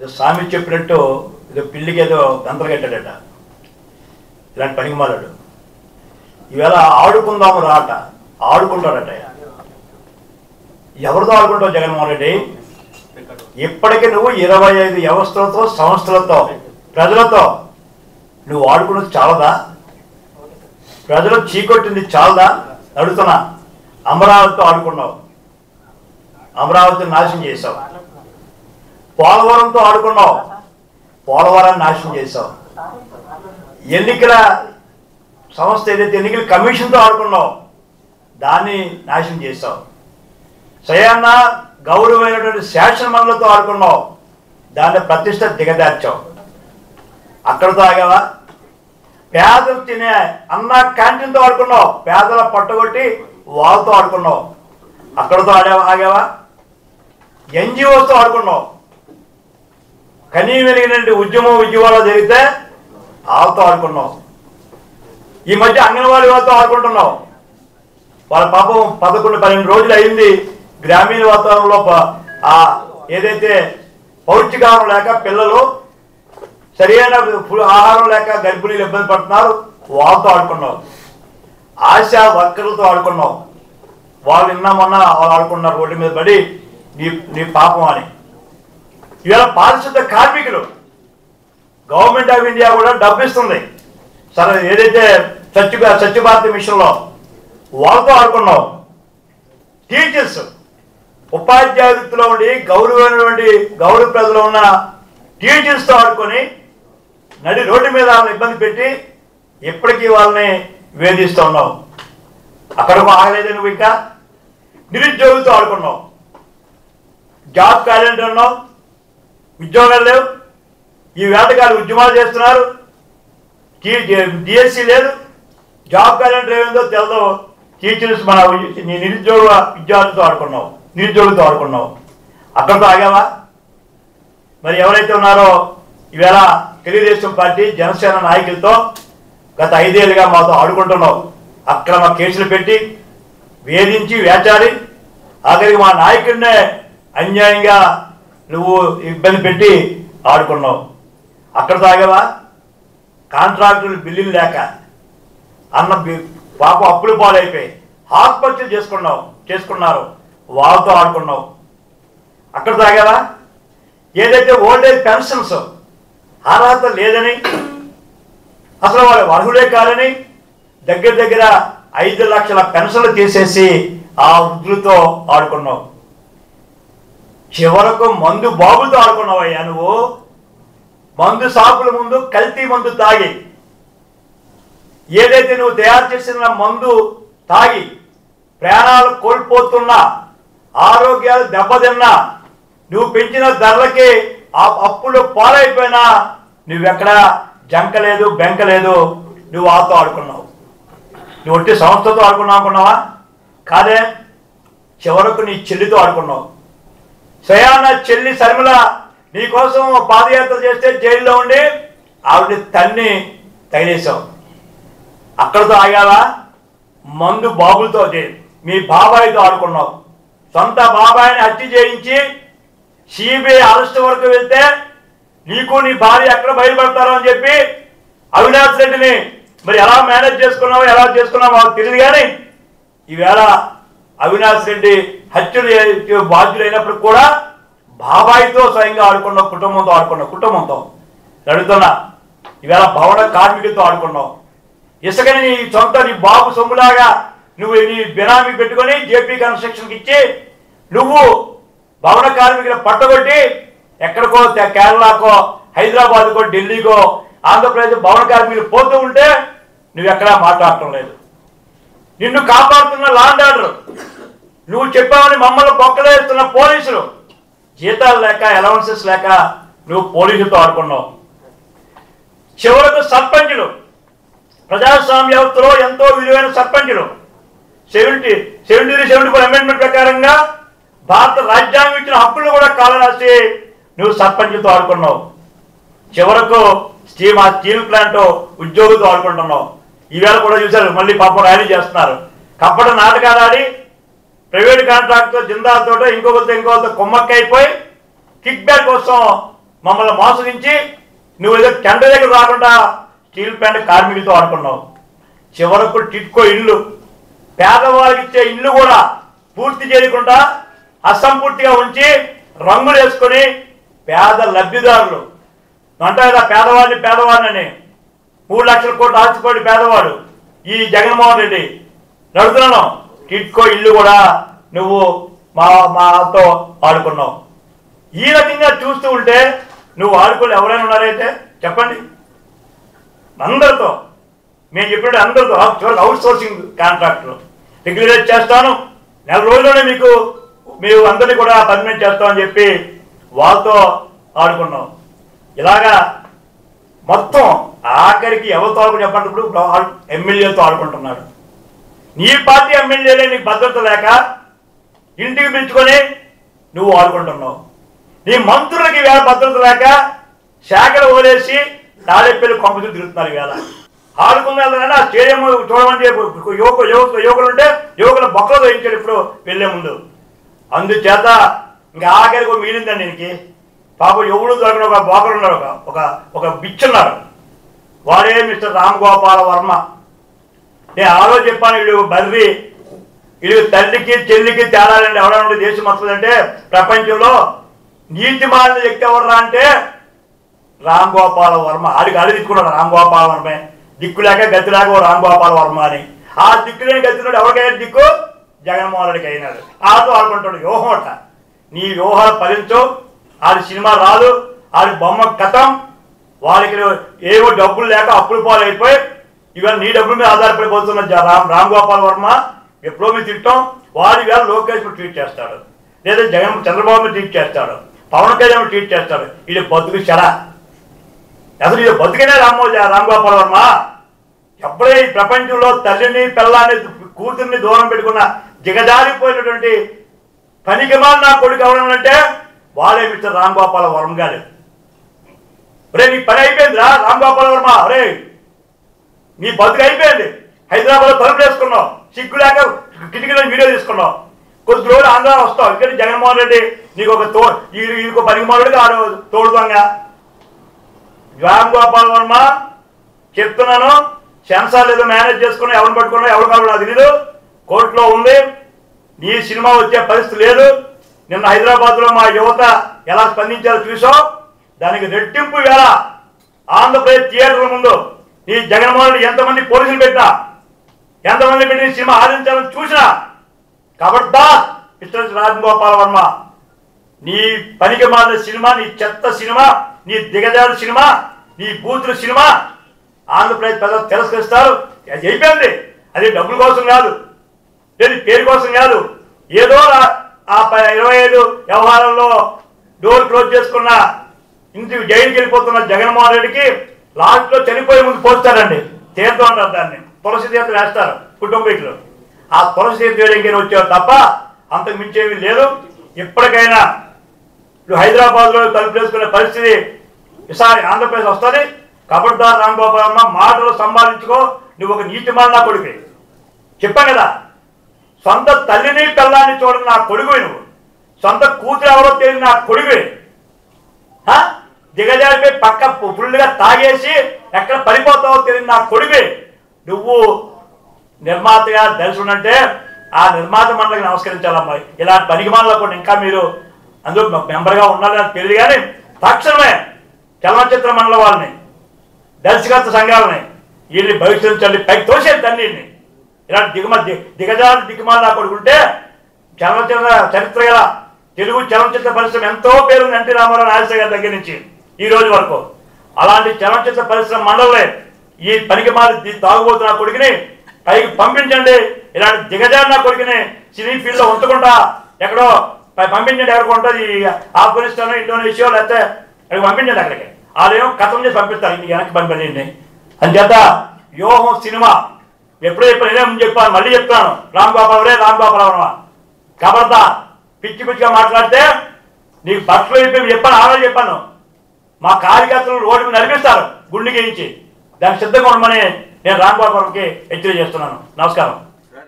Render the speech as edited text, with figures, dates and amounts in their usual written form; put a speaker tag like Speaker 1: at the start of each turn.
Speaker 1: ఏదో స్వామి చెప్పినట్టు ఏదో పిల్లికి ఏదో గంతలు కట్టాడట, ఇలాంటి పనికిమాలాడు. ఈవేళ ఆడుకుందాము రాట, ఆడుకుంటాడట. ఎవరితో ఆడుకుంటావు జగన్మోహన్ రెడ్డి? ఇప్పటికీ నువ్వు 25 వ్యవస్థలతో, సంస్థలతో, ప్రజలతో నువ్వు ఆడుకున్నది చాలదా? ప్రజలు చీకొట్టింది చాలదా? అడుగుతున్నా. అమరావతితో ఆడుకున్నావు, అమరావతిని నాశనం చేసావు. పోలవరంతో ఆడుకున్నావు, పోలవరాన్ని నాశనం చేసావు. ఎన్నికల సంస్థ ఏదైతే ఎన్నికల కమిషన్తో ఆడుకున్నావు, దాన్ని నాశనం చేసావు. స్వయాన్న గౌరవమైనటువంటి శాసనమండలితో ఆడుకున్నావు, దాన్ని ప్రతిష్ట దిగదార్చావు. అక్కడితో ఆగావా? పేదలు తినే అన్న క్యాంటీన్తో ఆడుకున్నావు, పేదల పట్టుకొట్టి వాళ్ళతో ఆడుకున్నావు. అక్కడితో ఆగావా? ఎన్జిఓస్తో ఆడుకున్నావు. కనీ వెలిగినటువంటి ఉద్యమాలు జరిగితే వాళ్ళతో ఆడుకున్నావు. ఈ మధ్య అంగన్వాడీ వాళ్ళతో ఆడుకుంటున్నావు. వాళ్ళ పాపం 11-12 రోజులు అయింది గ్రామీణ వాతావరణంలో ఏదైతే పౌష్టికాహారం లేక పిల్లలు సరైన ఆహారం లేక గర్భిణీలు ఇబ్బంది పడుతున్నారు, వాళ్ళతో ఆడుకున్నావు. ఆశా వర్కర్లతో ఆడుకున్నావు. వాళ్ళు మొన్న వాళ్ళు ఆడుకున్నారు రోడ్డు మీద పడి నీ పాపం అని. ఇవాళ పారిశుద్ధ కార్మికులు గవర్నమెంట్ ఆఫ్ ఇండియా కూడా డబ్బు ఇస్తుంది సరే, ఏదైతే స్వచ్ఛ భారత్ మిషన్లో వాళ్ళతో ఆడుకున్నావు. టీచర్స్ ఉపాధ్యాయ వృత్తిలో ఉండి గౌరవ ప్రజలు ఉన్న టీచర్స్తో ఆడుకొని నడి రోడ్డు మీద వాళ్ళని ఇబ్బంది పెట్టి ఇప్పటికీ వాళ్ళని వేధిస్తూ ఉన్నావు. అక్కడకు ఆగలేదు నువ్వు. ఇంకా నిరుద్యోగులతో ఆడుకున్నావు. జాబ్ క్యాలెండర్ ఉన్నావు, ఉద్యోగాలు లేవు. ఈ వేటగాళ్ళు ఉద్యమాలు చేస్తున్నారు. డిఎస్సి లేదు, జాబ్ క్యాలెండర్ ఏమైందో తెలదు. టీచర్స్ మన నిరుద్యోగులతో ఆడుకున్నావు. అక్కడితో ఆగావా? మరి ఎవరైతే ఉన్నారో ఈవేళ తెలుగుదేశం పార్టీ జనసేన నాయకులతో గత 5 ఏళ్ళుగా మాతో ఆడుకుంటున్నావు. అక్రమ కేసులు పెట్టి వేధించి వేచారి ఆఖరికి మా నాయకుడినే అన్యాయంగా నువ్వు ఇబ్బంది పెట్టి ఆడుకున్నావు. అక్కడితో ఆగావా? కాంట్రాక్టులు బిల్లులు లేక పాప అప్పులు పాలైపోయి ఆత్మహత్యలు చేసుకున్నారు, వాళ్ళతో ఆడుకున్నావు. అక్కడితో ఆగావా? ఏదైతే ఓల్డేజ్ పెన్షన్స్ అర్హత లేదని, అసలు వాళ్ళు అర్హులే కాదని దగ్గర 5 లక్షల పెన్షన్లు తీసేసి ఆ వృద్ధులతో ఆడుకున్నావు. చివరకు మందు బాబులతో ఆడుకున్నావయ్యా నువ్వు. మందు షాపుల ముందు కల్తీ మందు తాగి, ఏదైతే నువ్వు తయారు చేసిన మందు తాగి ప్రాణాలు కోల్పోతున్నా, ఆరోగ్యాలు దెబ్బతిన్నా, నువ్వు పెంచిన ధరలకి ఆ అప్పులు పాలైపోయినా నువ్వెక్కడా జంకలేదు, బెంకలేదు. నువ్వు ఆతో ఆడుకున్నావు. నువ్వు ఒట్టి సంస్థతో ఆడుకున్నావా? కాదే, చివరకు నీ చెల్లితో ఆడుకున్నావు. స్వయాన చెల్లి శర్మిల నీకోసం పాదయాత్ర చేస్తే జైల్లో ఉండి ఆవిడ తన్ని తగిలేసావు. అక్కడితో ఆగావా? మందు బాబులతో మీ బాబాయితో ఆడుకున్నావు. సొంత బాబాయిని హత్య చేయించి సిబిఐ అరెస్ట్ వరకు వెళ్తే నీకు నీ భార్య ఎక్కడ బయలుపడతారో అని చెప్పి అవినాష్ రెడ్డిని మరి ఎలా మేనేజ్ చేసుకున్నావో మాకు తెలియదు. కానీ ఈవేళ అవినాష్ రెడ్డి హత్యలు బాధ్యులైనప్పుడు కూడా బాబాయితో స్వయంగా ఆడుకున్నావు, కుటుంబంతో అడుగుతున్నా. ఈవేళ భవన కార్మికులతో ఆడుకున్నావు. ఇసుకని నీ బాబు సొమ్ములాగా నువ్వు నీ బినామీ పెట్టుకొని జేపీ కన్స్ట్రక్షన్కి ఇచ్చి నువ్వు భవన కార్మికులు పట్టగొట్టి ఎక్కడికో కేరళకో, హైదరాబాద్కో, ఢిల్లీకో, ఆంధ్రప్రదేశ్ భవన కార్మికులు పోతూ ఉంటే నువ్వెక్కడా మాట్లాడటం లేదు. నిన్ను కాపాడుతున్న లా అండ్ ఆర్డర్, నువ్వు చెప్పావని మమ్మల్ని బొక్కలేస్తున్న పోలీసులు, జీతాలు లేక అలవెన్సెస్ లేక నువ్వు పోలీసులతో ఆడుకున్నావు. చివరకు సర్పంచులు, ప్రజాస్వామ్య వ్యవస్థలో ఎంతో విలువైన సర్పంచులు 74 అమెండ్మెంట్ ప్రకారంగా భారత రాజ్యాంగం ఇచ్చిన హక్కులు కూడా కాలరాసి నువ్వు సర్పంచ్తో ఆడుకున్నావు. చివరకు స్టీల్ ప్లాంట్ ఉద్యోగులతో ఆడుకుంటున్నావు. ఈవేళ కూడా చూశారు, మళ్ళీ పాపం ర్యాలీ చేస్తున్నారు. కప్పట నాటకాలు ఆడి ప్రైవేట్ కాంట్రాక్ట్తో జిందాల్తో ఇంకొకరితో కుమ్మక్కైపోయి కిక్ బ్యాక్ కోసం మమ్మల్ని మోసగించి నువ్వు ఏదో టెండర్ దగ్గర రాకుండా స్టీల్ ప్లాంట్ కార్మికులతో ఆడుకున్నావు. చివరకు టిట్కో ఇల్లు, పేదవాళ్ళకి ఇచ్చే ఇల్లు కూడా పూర్తి చేయకుండా అసంపూర్తిగా ఉంచి రంగులు వేసుకొని పేద లబ్ధిదారులు అంటారు కదా, పేదవాడిని 3 లక్షల కోట్లు ఆస్తిపోయి పేదవాడు ఈ జగన్మోహన్ రెడ్డి నడుతున్నాను. టిట్కో ఇల్లు కూడా నువ్వు మాతో ఆడుకున్నావు. ఈ రకంగా చూస్తూ ఉంటే నువ్వు ఆడుకోలు ఎవరైనా ఉన్నారైతే చెప్పండి. అందరితో మేము చెప్పినట్టు అందరితో అవుట్ సోర్సింగ్ కాంట్రాక్టులు రెగ్యులేట్ చేస్తాను, 4 రోజుల్లోనే మీరు అందరినీ కూడా పర్మనెంట్ చేస్తామని చెప్పి వాళ్ళతో ఆడుకున్నాం. ఇలాగా మొత్తం ఆఖరికి ఎవరితో ఆడుకుని చెప్పినప్పుడు ఎమ్మెల్యేలతో ఆడుకుంటున్నాడు. నీ పార్టీ ఎమ్మెల్యేలే నీకు భద్రత లేక ఇంటికి పిలుచుకొని నువ్వు ఆడుకుంటున్నావు. నీ మంత్రులకి వేళ భద్రత లేక శాఖలు వదిలేసి తాడేపల్లి కొంపలు తిరుగుతున్నారు. ఈవేళ ఆడుకున్న స్టేడియం చూడమని చెప్పి యువకులు ఉంటే యువకుల బొక్కలు వేయించాడు ఇప్పుడు వెళ్లే ముందు. అందుచేత ఇంకా ఆఖరికి మిగిలిందండి దీనికి. పాపం ఎవడు దొరికిన ఒక బోకలు ఉన్నాడు, ఒక బిచ్చున్నాడు, వాడే మిస్టర్ రామ్ గోపాల వర్మ. నేను ఆ రోజు చెప్పాను, వీడు తల్లికి చెల్లికి తేడాలండి. ఎవరైనా ఉంటే దేశం వస్తుందంటే ప్రపంచంలో నీతిమాలిన వ్యక్తి ఎవర్రా అంటే రామ్ గోపాల వర్మ. ఆడికి అడిగించుకున్నాడు రామ్ గోపాల వర్మే. దిక్కు లేక గతి లేక ఓ రామ్ గోపాల వర్మ అని. ఆ దిక్కు లేని గతినాడు ఎవరికైనా దిక్కు జగన్మోహన్ రెడ్డికి అయినాడు. ఆతో ఆడుకుంటాడు వ్యూహం అట్ట. నీ వ్యూహాలు ఫలించవు, ఆడి సినిమా రాదు, ఆడి బొమ్మ కథం. వాళ్ళకి ఏవో డబ్బులు లేక అప్పులు పాలు అయిపోయి ఇవాళ నీ డబ్బుల మీద ఆధారపడిపోతున్న రామ్ గోపాల్ వర్మ ఎప్పుడో మీరు తిట్టాం. వాడు ఇవాళ లోకేష్ ట్వీట్ చేస్తాడు, లేదా చంద్రబాబు ట్వీట్ చేస్తాడు, పవన్ కళ్యాణ్ ట్వీట్ చేస్తాడు. ఇది బతుకు చెడ. అసలు ఇది బతుకనే రామ్ గోపాల్ వర్మ. ఎప్పుడే ఈ ప్రపంచంలో తల్లిని పిల్లాన్ని కూతుర్ని దూరం పెట్టుకున్న దిగజారిపోయినటువంటి పనికిమాల నా కొడుకు ఎవరనంటే వాడే మిస్టర్ రామ్ గోపాల వర్మ గారు. రే నీ పని అయిపోయిందిరా రామ్ గోపాల వర్మ. రే నీ బతుకు అయిపోయింది. హైదరాబాద్ తలుపులు వేసుకున్నావు, సిగ్గు లేక కిటికీలో వీడియో తీసుకున్నావు. కొద్ది రోజులు ఆంధ్ర వస్తావు. ఇక్కడ జగన్మోహన్ రెడ్డి నీకు ఒక వీడికి పనికిమాలుడిగా తోడుదంగా. రామ్ గోపాల్ వర్మ చెప్తున్నాను, సెన్సార్ ఏదో మేనేజ్ చేసుకున్నా, ఎవరిని పట్టుకున్నా ఎవరు కాదు నాకు తెలీదు, కోర్టులో ఉంది. నీ సినిమా వచ్చే పరిస్థితి లేదు. నిన్న హైదరాబాద్లో మా యువత ఎలా స్పందించారో చూసావు. దానికి రెట్టింపు వేళ ఆంధ్రప్రదేశ్ థియేటర్ల ముందు ఈ జగన్మోహన్ రెడ్డి ఎంతమంది పోలీసులు పెట్టినా, ఎంతమంది పెట్టి సినిమా ఆడించాలని చూసినా ఖబర్దార్ మిస్టర్ రామ్ గోపాల్ వర్మ. నీ పనికి మాలిన సినిమా, నీ చెత్త సినిమా, నీ దిగజారు సినిమా, నీ బూతుల సినిమా ఆంధ్రప్రదేశ్ ప్రజలు తిరస్కరిస్తారు. అది అయిపోయింది. అది డబ్బుల కోసం కాదు, లేదు పేరు కోసం కాదు. ఏదో ఆ 25 వ్యవహారంలో డోర్ క్లోజ్ చేసుకున్న ఇంటికి జైలుకి వెళ్ళిపోతున్న జగన్మోహన్ రెడ్డికి లాస్ట్లో చనిపోయే ముందు పోస్తారండి, తీర్థం అంటారు దాన్ని, తులసి తీర్థం వేస్తారు కుటుంబీకులు. ఆ తులసి తీర్థం వేయడానికి వచ్చారు తప్ప అంతకు మించేవి లేదు. ఇప్పటికైనా నువ్వు హైదరాబాద్లో తలుపు చేసుకునే పరిస్థితి ఈసారి ఆంధ్రప్రదేశ్ వస్తుంది. ఖబర్దార్ రామ్ గోపాల్ వర్మ, మాటలు సంపాదించుకో. నువ్వు ఒక నీతిమాలిన కొడుకు. చెప్పాను కదా, సొంత తల్లిని పిల్లాన్ని చూడని నా కొడుకువి నువ్వు. సొంత కూతురు ఎవరో తెలియని నా కొడుకువి. దిగజారిపోయి పక్క ఫుల్గా తాగేసి ఎక్కడ పడిపోతావో తెలియని నా కొడుకువి. నువ్వు నిర్మాతగా దర్శనంటే ఆ నిర్మాత మండలికి నమస్కరించాలమ్మా. ఇలాంటి పనికిమాలలో కూడా ఇంకా మీరు అందులో మెంబర్గా ఉండాలని తెలియదు. కానీ తక్షణమే చలనచిత్ర మండలి వాళ్ళని, దర్శకత్వ సంఘాలని వీళ్ళని భవిష్యత్తు పైకి తోసేది తల్లిని. ఇలాంటి దిగజారు దిక్కుమాల కొడుకుంటే చరిత్ర గల తెలుగు చలనచిత్ర పరిశ్రమ ఎంతో పేరుంది. ఎన్టీ రామారావు, నాగేశ్వర గారి దగ్గర నుంచి ఈ రోజు వరకు. అలాంటి చలనచిత్ర పరిశ్రమ మండలే ఈ పనికిమాలి తాగుబోతున్న కొడుకుని పైకి పంపించండి. ఇలాంటి దిగజారిన కొడుకుని సినీ ఫీల్డ్లో ఉంచకుండా ఎక్కడో పంపించండి. ఎవరికి ఉంటుంది ఆఫ్ఘనిస్తాన్, ఇండోనేషియా, లేకపోతే అక్కడికి పంపించండి. అక్కడికి వాళ్ళేమో కథం చేసి పంపిస్తారు, ఇంటికి వెనక్కి పంపించండి. అంచేత వ్యూహం సినిమా ఎప్పుడో నేనే ముందు చెప్పాను, మళ్ళీ చెప్తాను. రామ్ గోపాల్ వర్మ ఖబర్దార్. పిచ్చి పిచ్చిగా మాట్లాడితే నీకు బట్టలు అయిపోయి చెప్పాను, ఆ రోజు చెప్పాను. మా కార్యకర్తలు రోడ్డు మీద నడిపిస్తారు గుండె గెయించి. దానికి సిద్ధంగా ఉండమని నేను రామ్ గోపాల్ వర్మకి హెచ్చరిక చేస్తున్నాను. నమస్కారం.